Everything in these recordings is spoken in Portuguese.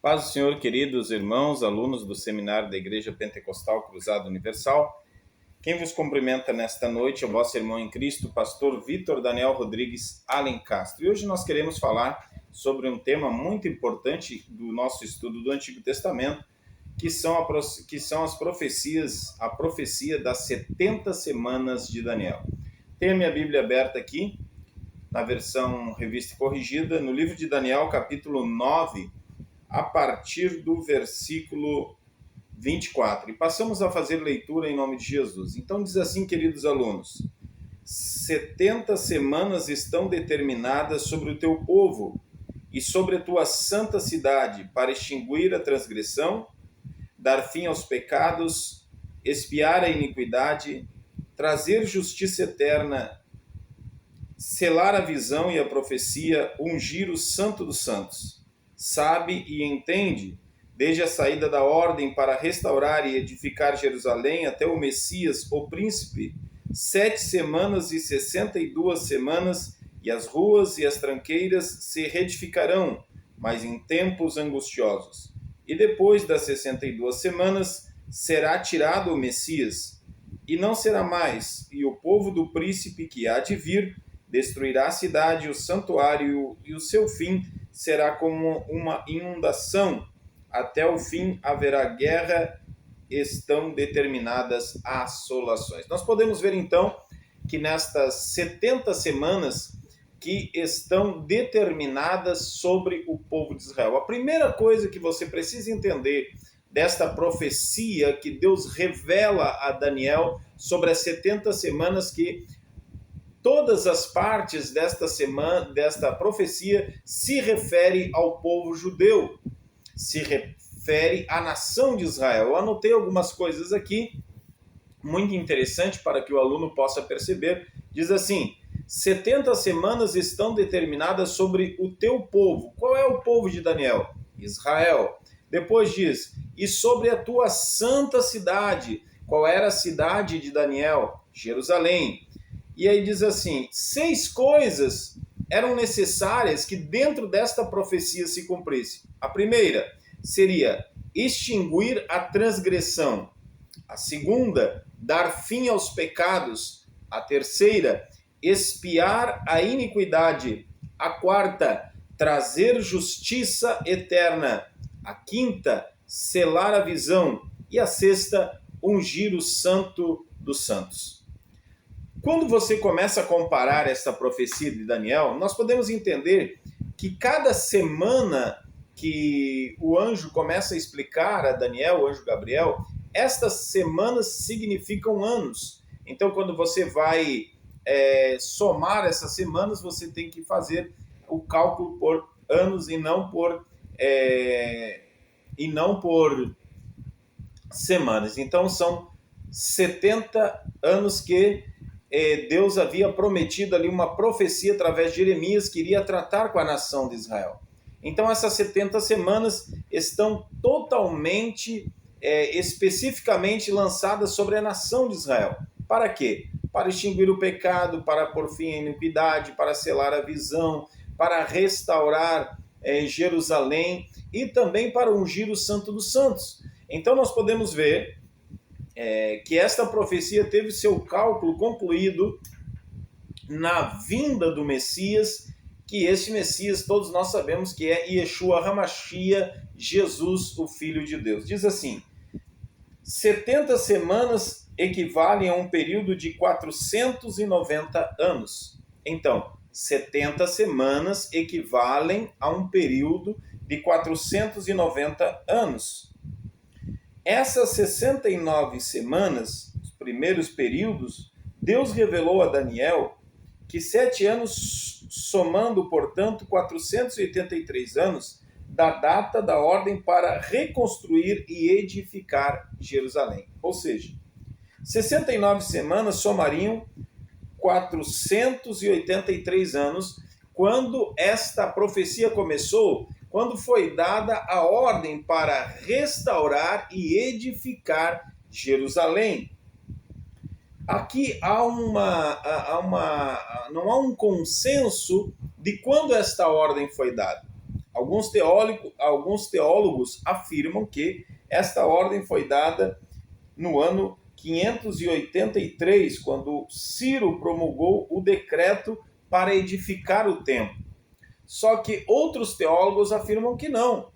Paz do Senhor, queridos irmãos, alunos do seminário da Igreja Pentecostal Cruzada Universal. Quem vos cumprimenta nesta noite é o vosso irmão em Cristo, pastor Vitor Daniel Rodrigues Alencastro. E hoje nós queremos falar sobre um tema muito importante do nosso estudo do Antigo Testamento, que são as profecias, a profecia das 70 semanas de Daniel. Tenho a minha Bíblia aberta aqui, na versão revista e corrigida, no livro de Daniel, capítulo 9, a partir do versículo 24. E passamos a fazer leitura em nome de Jesus. Então diz assim, queridos alunos: 70 semanas estão determinadas sobre o teu povo e sobre a tua santa cidade, para extinguir a transgressão, dar fim aos pecados, expiar a iniquidade, trazer justiça eterna, selar a visão e a profecia, ungir o santo dos santos. Sabe e entende, desde a saída da ordem para restaurar e edificar Jerusalém até o Messias, o príncipe, 7 semanas e 62 semanas, e as ruas e as tranqueiras se reedificarão, mas em tempos angustiosos. E depois das 62 semanas, será tirado o Messias, e não será mais, e o povo do príncipe que há de vir destruirá a cidade, o santuário, e o seu fim será como uma inundação. Até o fim haverá guerra, estão determinadas assolações. Nós podemos ver então que nestas 70 semanas que estão determinadas sobre o povo de Israel. A primeira coisa que você precisa entender desta profecia que Deus revela a Daniel sobre as 70 semanas, que todas as partes desta profecia se refere ao povo judeu, se refere à nação de Israel. Eu anotei algumas coisas aqui, muito interessante para que o aluno possa perceber. Diz assim: 70 semanas estão determinadas sobre o teu povo. Qual é o povo de Daniel? Israel. Depois diz: e sobre a tua santa cidade. Qual era a cidade de Daniel? Jerusalém. E aí diz assim: 6 coisas eram necessárias que dentro desta profecia se cumprisse. A primeira seria extinguir a transgressão. A segunda, dar fim aos pecados. A terceira, expiar a iniquidade. A quarta, trazer justiça eterna. A quinta, selar a visão. E a sexta, ungir o santo dos santos. Quando você começa a comparar esta profecia de Daniel, nós podemos entender que cada semana que o anjo começa a explicar a Daniel, o anjo Gabriel, estas semanas significam anos. Então, quando você vai somar essas semanas, você tem que fazer o cálculo por anos e não por semanas. Então, são 70 anos que Deus havia prometido ali uma profecia através de Jeremias que iria tratar com a nação de Israel. Então essas 70 semanas estão totalmente, especificamente lançadas sobre a nação de Israel. Para quê? Para extinguir o pecado, para pôr fim à iniquidade, para selar a visão, para restaurar Jerusalém e também para ungir o Santo dos Santos. Então nós podemos ver que esta profecia teve seu cálculo concluído na vinda do Messias, que este Messias todos nós sabemos que é Yeshua HaMashiach, Jesus, o Filho de Deus. Diz assim: 70 semanas equivalem a um período de 490 anos. Então, 70 semanas equivalem a um período de 490 anos. Essas 69 semanas, os primeiros períodos, Deus revelou a Daniel que 7 anos, somando, portanto, 483 anos, da data da ordem para reconstruir e edificar Jerusalém. Ou seja, 69 semanas somariam 483 anos, quando esta profecia começou, quando foi dada a ordem para restaurar e edificar Jerusalém. Aqui não há um consenso de quando esta ordem foi dada. Alguns teólogos afirmam que esta ordem foi dada no ano 583, quando Ciro promulgou o decreto para edificar o templo. Só que outros teólogos afirmam que não,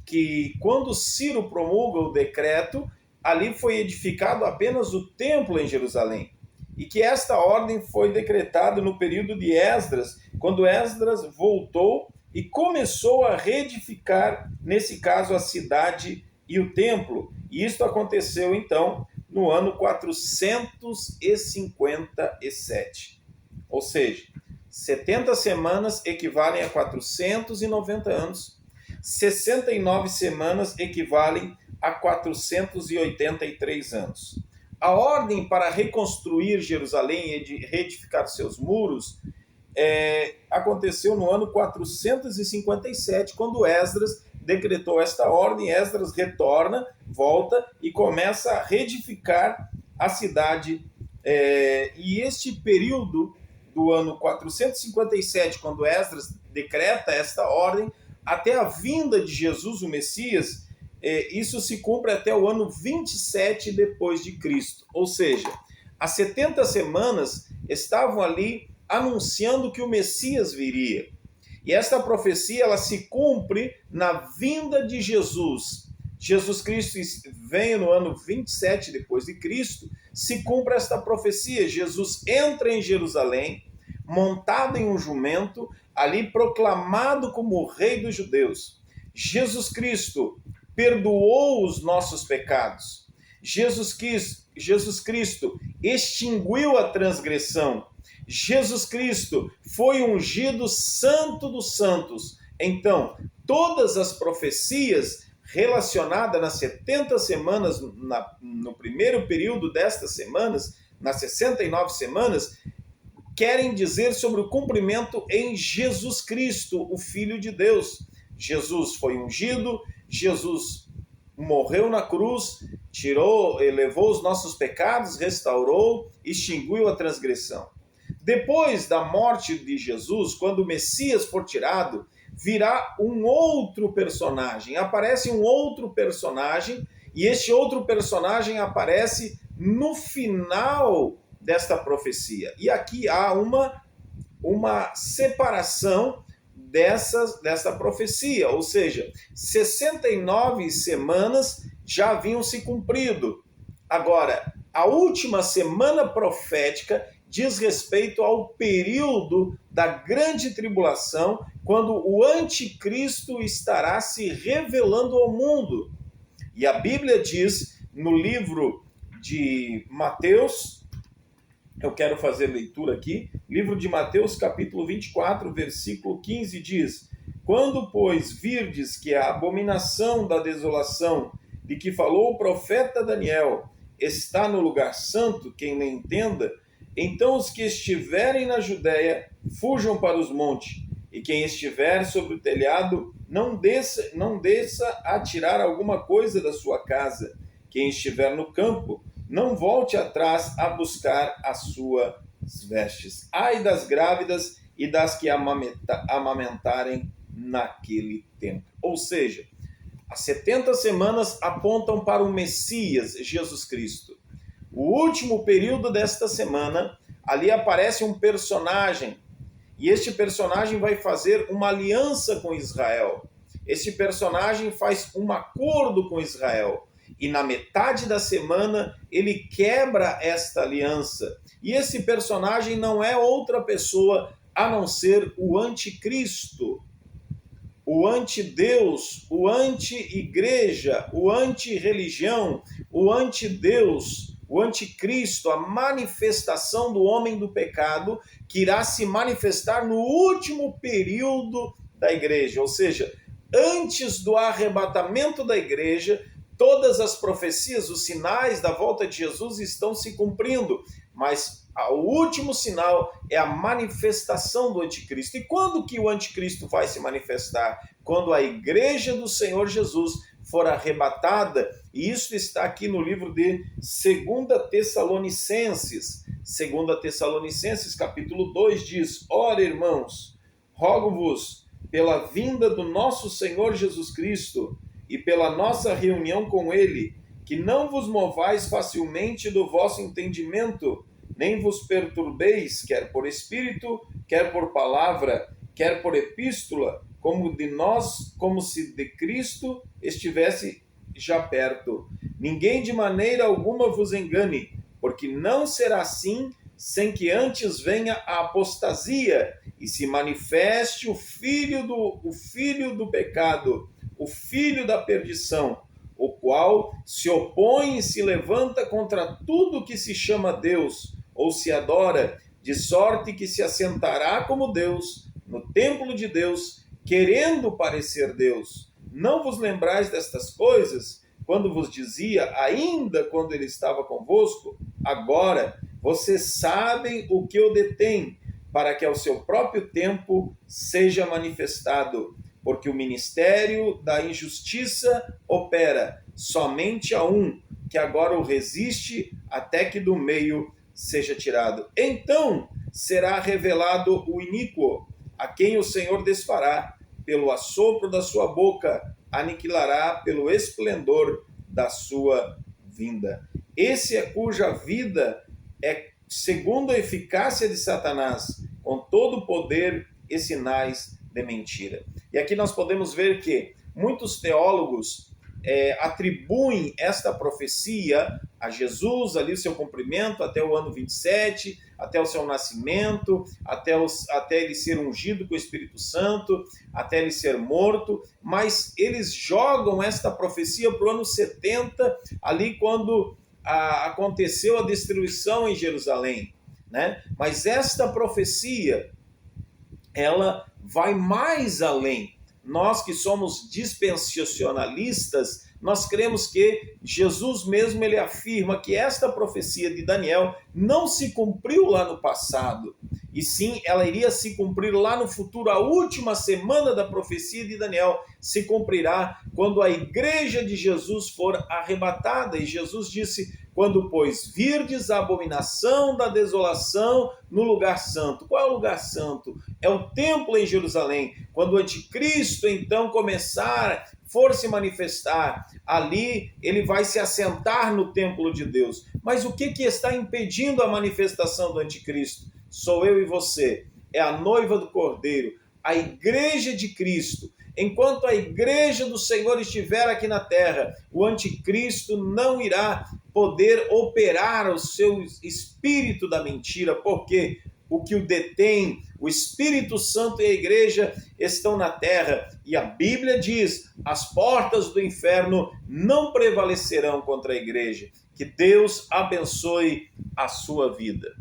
que quando Ciro promulga o decreto, ali foi edificado apenas o templo em Jerusalém, e que esta ordem foi decretada no período de Esdras, quando Esdras voltou e começou a reedificar, nesse caso, a cidade e o templo. E isto aconteceu, então, no ano 457. Ou seja, 70 semanas equivalem a 490 anos, 69 semanas equivalem a 483 anos. A ordem para reconstruir Jerusalém e reedificar seus muros aconteceu no ano 457, quando Esdras decretou esta ordem. Esdras retorna, volta e começa a reedificar a cidade. E este período do ano 457, quando Esdras decreta esta ordem, até a vinda de Jesus, o Messias, isso se cumpre até o ano 27 depois de Cristo. Ou seja, as 70 semanas estavam ali anunciando que o Messias viria. E esta profecia ela se cumpre na vinda de Jesus. Jesus Cristo vem no ano 27 depois de Cristo, se cumpre esta profecia. Jesus entra em Jerusalém, montado em um jumento, ali proclamado como o rei dos judeus. Jesus Cristo perdoou os nossos pecados. Jesus Cristo extinguiu a transgressão. Jesus Cristo foi ungido Santo dos Santos. Então, todas as profecias relacionadas nas 70 semanas, no primeiro período destas semanas, nas 69 semanas, querem dizer sobre o cumprimento em Jesus Cristo, o Filho de Deus. Jesus foi ungido, Jesus morreu na cruz, levou os nossos pecados, restaurou, extinguiu a transgressão. Depois da morte de Jesus, quando o Messias for tirado, virá um outro personagem. Aparece um outro personagem, e este outro personagem aparece no final desta profecia. E aqui há uma separação desta profecia, ou seja, 69 semanas já haviam se cumprido. Agora, a última semana profética diz respeito ao período da grande tribulação, quando o anticristo estará se revelando ao mundo. E a Bíblia diz no livro de Mateus, eu quero fazer leitura aqui, livro de Mateus, capítulo 24, versículo 15, diz: Quando, pois, virdes que a abominação da desolação de que falou o profeta Daniel está no lugar santo, quem lhe entenda, então os que estiverem na Judéia fujam para os montes, e quem estiver sobre o telhado não desça a tirar alguma coisa da sua casa. Quem estiver no campo, não volte atrás a buscar as suas vestes. Ai das grávidas e das que amamentarem naquele tempo. Ou seja, as 70 semanas apontam para o Messias, Jesus Cristo. O último período desta semana, ali aparece um personagem, e este personagem vai fazer uma aliança com Israel. Este personagem faz um acordo com Israel. E na metade da semana, ele quebra esta aliança. E esse personagem não é outra pessoa a não ser o anticristo, o antideus, o anti-igreja, o anti-religião, o antideus, o anticristo, a manifestação do homem do pecado, que irá se manifestar no último período da igreja. Ou seja, antes do arrebatamento da igreja, todas as profecias, os sinais da volta de Jesus estão se cumprindo, mas o último sinal é a manifestação do anticristo. E quando que o anticristo vai se manifestar? Quando a igreja do Senhor Jesus for arrebatada, e isso está aqui no livro de 2 Tessalonicenses. 2 Tessalonicenses, capítulo 2, diz: Ora, irmãos, rogo-vos pela vinda do nosso Senhor Jesus Cristo e pela nossa reunião com Ele, que não vos movais facilmente do vosso entendimento, nem vos perturbeis, quer por espírito, quer por palavra, quer por epístola, como se de Cristo estivesse já perto. Ninguém de maneira alguma vos engane, porque não será assim, sem que antes venha a apostasia e se manifeste o filho do pecado, o filho da perdição, o qual se opõe e se levanta contra tudo que se chama Deus ou se adora, de sorte que se assentará como Deus no templo de Deus, querendo parecer Deus. Não vos lembrais destas coisas, quando vos dizia, ainda quando ele estava convosco? Agora vocês sabem o que o detém, para que ao seu próprio tempo seja manifestado, porque o ministério da injustiça opera somente a um, que agora o resiste até que do meio seja tirado. Então será revelado o iníquo, a quem o Senhor desfará, pelo assopro da sua boca, aniquilará pelo esplendor da sua vinda. Esse é cuja vida é segundo a eficácia de Satanás, com todo o poder e sinais de mentira. E aqui nós podemos ver que muitos teólogos atribuem esta profecia a Jesus, ali o seu cumprimento até o ano 27, até o seu nascimento, até ele ser ungido com o Espírito Santo, até ele ser morto, mas eles jogam esta profecia para o ano 70, ali quando aconteceu a destruição em Jerusalém, né? Mas esta profecia, ela vai mais além. Nós que somos dispensacionalistas, nós cremos que Jesus mesmo ele afirma que esta profecia de Daniel não se cumpriu lá no passado, e sim ela iria se cumprir lá no futuro. A última semana da profecia de Daniel se cumprirá quando a igreja de Jesus for arrebatada. E Jesus disse, quando, pois, virdes a abominação da desolação no lugar santo. Qual é o lugar santo? É o templo em Jerusalém. Quando o anticristo, então, for se manifestar, ali ele vai se assentar no templo de Deus. Mas o que está impedindo a manifestação do anticristo? Sou eu e você. É a noiva do Cordeiro, a igreja de Cristo. Enquanto a igreja do Senhor estiver aqui na terra, o anticristo não irá poder operar o seu espírito da mentira, porque o que o detém, o Espírito Santo e a igreja estão na terra, e a Bíblia diz, as portas do inferno não prevalecerão contra a igreja. Que Deus abençoe a sua vida.